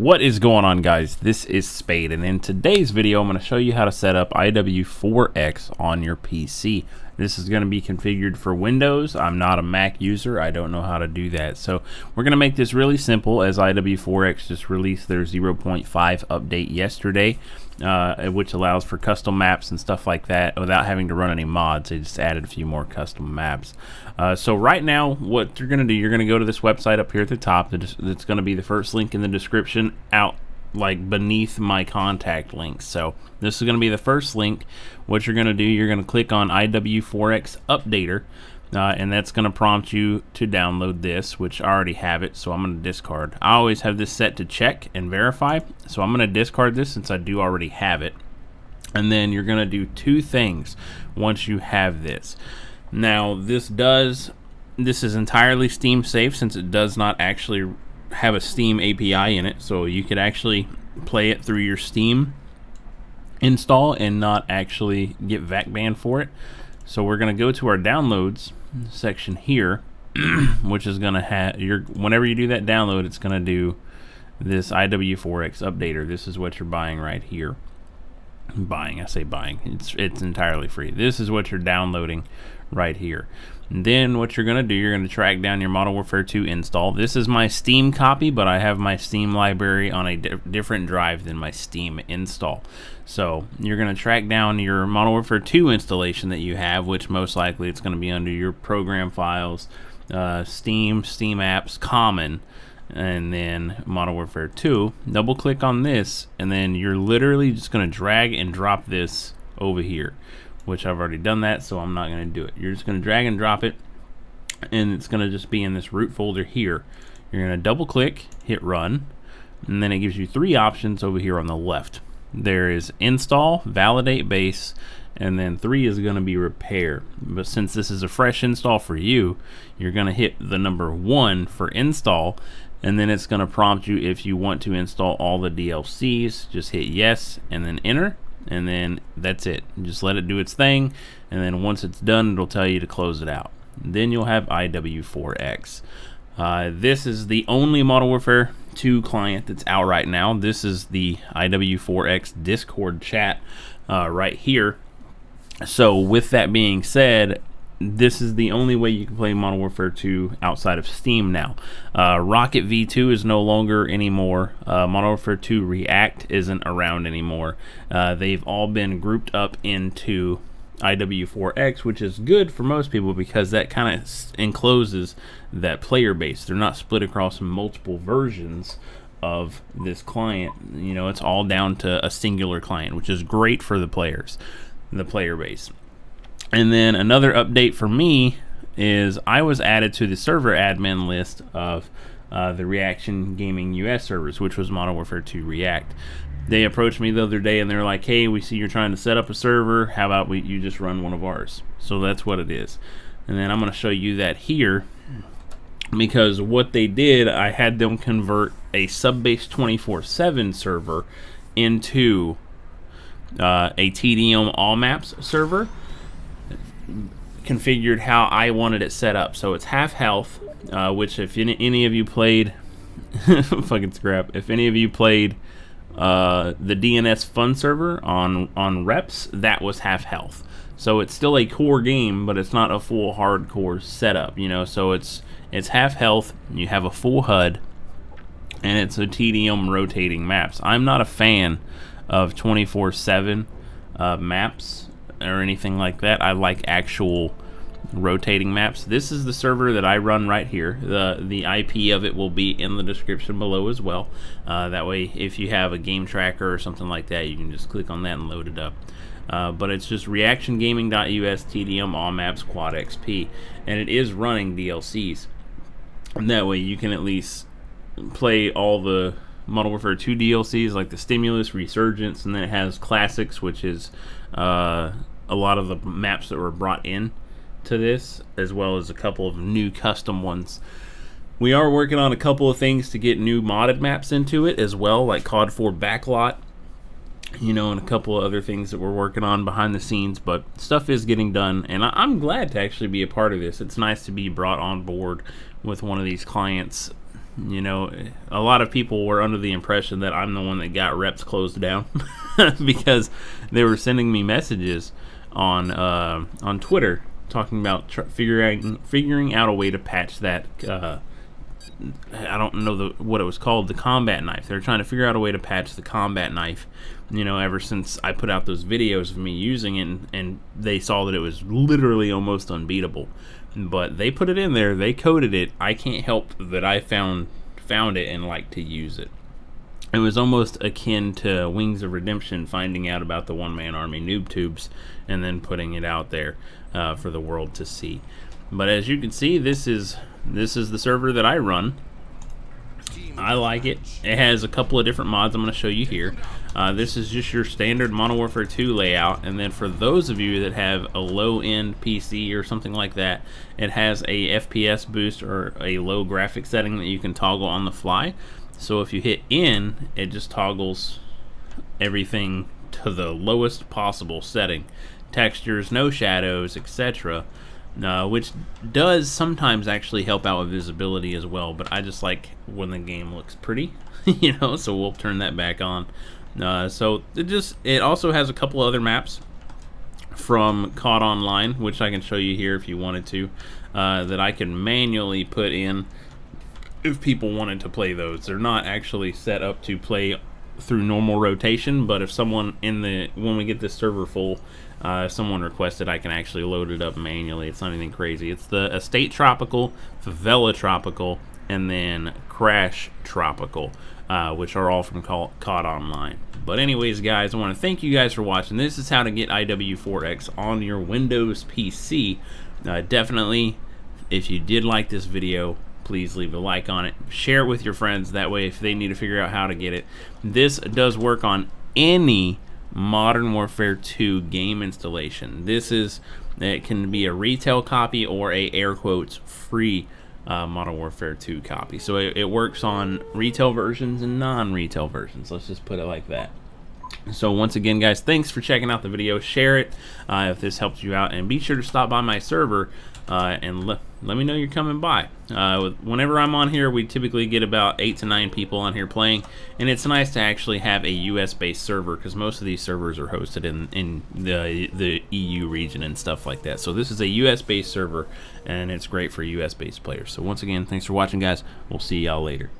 What is going on, guys? This is Spade, and in today's video I'm going to show you how to set up IW4x on your PC. This is going to be configured for Windows. I'm not a Mac user. I don't know how to do that. So we're going to make this really simple, as IW4x just released their 0.5 update yesterday, which allows for custom maps and stuff like that without having to run any mods. They just added a few more custom maps. So right now, what you're going to do, you're going to go to this website up here at the top. That's going to be the first link in the description, out like beneath my contact links. So this is going to be the first link. What you're going to do, you're going to click on IW4x Updater, and that's going to prompt you to download this, which I already have it, so I'm going to discard. I always have this set to check and verify, so I'm going to discard this since I do already have it. And then you're going to do two things once you have this. Now this is entirely Steam safe, since it does not actually have a Steam API in it, so you could actually play it through your Steam install and not actually get VAC banned for it. So we're going to go to our downloads section here, which is going to have whenever you do that download, it's going to do this IW4x Updater. This is what you're buying right here. I say buying, it's entirely free. This is what you're downloading right here. And then what you're going to do, you're going to track down your Modern Warfare 2 install. This is my Steam copy, but I have my Steam library on a different drive than my Steam install. So you're going to track down your Modern Warfare 2 installation that you have, which most likely it's going to be under your program files, Steam apps, common, and then Modern Warfare 2. Double click on this, and then you're literally just going to drag and drop this over here, which I've already done that, so I'm not going to do it. You're just going to drag and drop it, and it's going to just be in this root folder here. You're going to double click, hit run, and then it gives you three options over here on the left. There is install, validate base, and then 3 is going to be repair. But since this is a fresh install for you, you're going to hit the number 1 for install, and then it's going to prompt you if you want to install all the DLCs. Just hit yes and then enter, and then that's it. Just let it do its thing, and then once it's done, it'll tell you to close it out. Then you'll have IW4x. This is the only Modern Warfare 2 client that's out right now. This is the IW4x Discord chat right here. So with that being said, this is the only way you can play Modern Warfare 2 outside of Steam now. Rocket V2 is no longer anymore. Modern Warfare 2 React isn't around anymore. They've all been grouped up into IW4x, which is good for most people because that kind of encloses that player base. They're not split across multiple versions of this client. You know, it's all down to a singular client, which is great for the players, the player base. And then another update for me is I was added to the server admin list of the Reaction Gaming US servers, which was Modern Warfare 2 React. They approached me the other day and they're like, hey, we see you're trying to set up a server. How about you just run one of ours? So that's what it is. And then I'm going to show you that here, because what they did, I had them convert a Subbase 24/7 server into a TDM All Maps server, configured how I wanted it set up. So it's half health, which if any of you played fucking scrap, if any of you played the DNS Fun server on Reps, that was half health. So it's still a core game, but it's not a full hardcore setup, you know. So it's half health, you have a full HUD, and it's a TDM rotating maps. I'm not a fan of 24/7 maps or anything like that. I like actual rotating maps. This is the server that I run right here. The IP of it will be in the description below as well. That way, if you have a game tracker or something like that, you can just click on that and load it up. But it's just reactiongaming.us TDM All Maps Quad XP, and it is running DLCs. And that way, you can at least play all the Modern Warfare 2 DLCs, like the Stimulus, Resurgence, and then it has Classics, which is a lot of the maps that were brought in to this, as well as a couple of new custom ones. We are working on a couple of things to get new modded maps into it as well, like COD 4 Backlot, you know, and a couple of other things that we're working on behind the scenes, but stuff is getting done, and I'm glad to actually be a part of this. It's nice to be brought on board with one of these clients you know, a lot of people were under the impression that I'm the one that got reps closed down because they were sending me messages on Twitter talking about figuring out a way to patch that. I don't know what it was called, the combat knife. They're trying to figure out a way to patch the combat knife, you know, ever since I put out those videos of me using it, and they saw that it was literally almost unbeatable. But they put it in there, they coded it. I can't help that I found it and like to use it. It was almost akin to Wings of Redemption, finding out about the one-man army noob tubes and then putting it out there for the world to see. But as you can see, this is the server that I run. I like it. It has a couple of different mods I'm going to show you here. This is just your standard Modern Warfare 2 layout, and then for those of you that have a low-end PC or something like that, it has a FPS boost or a low graphic setting that you can toggle on the fly. So if you hit in, it just toggles everything to the lowest possible setting. Textures, no shadows, etc. Which does sometimes actually help out with visibility as well, but I just like when the game looks pretty, you know, so we'll turn that back on. So it also has a couple other maps from COD Online, which I can show you here if you wanted to, that I can manually put in if people wanted to play those. They're not actually set up to play through normal rotation, but if someone when we get this server full, if someone requested, I can actually load it up manually. It's not anything crazy. It's the Estate Tropical, Favela Tropical, and then Crash Tropical, which are all from COD Online. But anyways, guys, I want to thank you guys for watching. This is how to get IW4x on your Windows PC. Definitely, if you did like this video, please leave a like on it. Share it with your friends. That way, if they need to figure out how to get it. This does work on any Modern Warfare 2 game installation. It can be a retail copy or a air quotes free Modern Warfare 2 copy. So it works on retail versions and non-retail versions. Let's just put it like that. So once again, guys, thanks for checking out the video. Share it if this helps you out, and be sure to stop by my server and let me know you're coming by. Whenever I'm on here, we typically get about 8 to 9 people on here playing, and it's nice to actually have a US-based server because most of these servers are hosted in the EU region and stuff like that. So this is a US-based server, and it's great for US-based players. So once again, thanks for watching, guys. We'll see y'all later.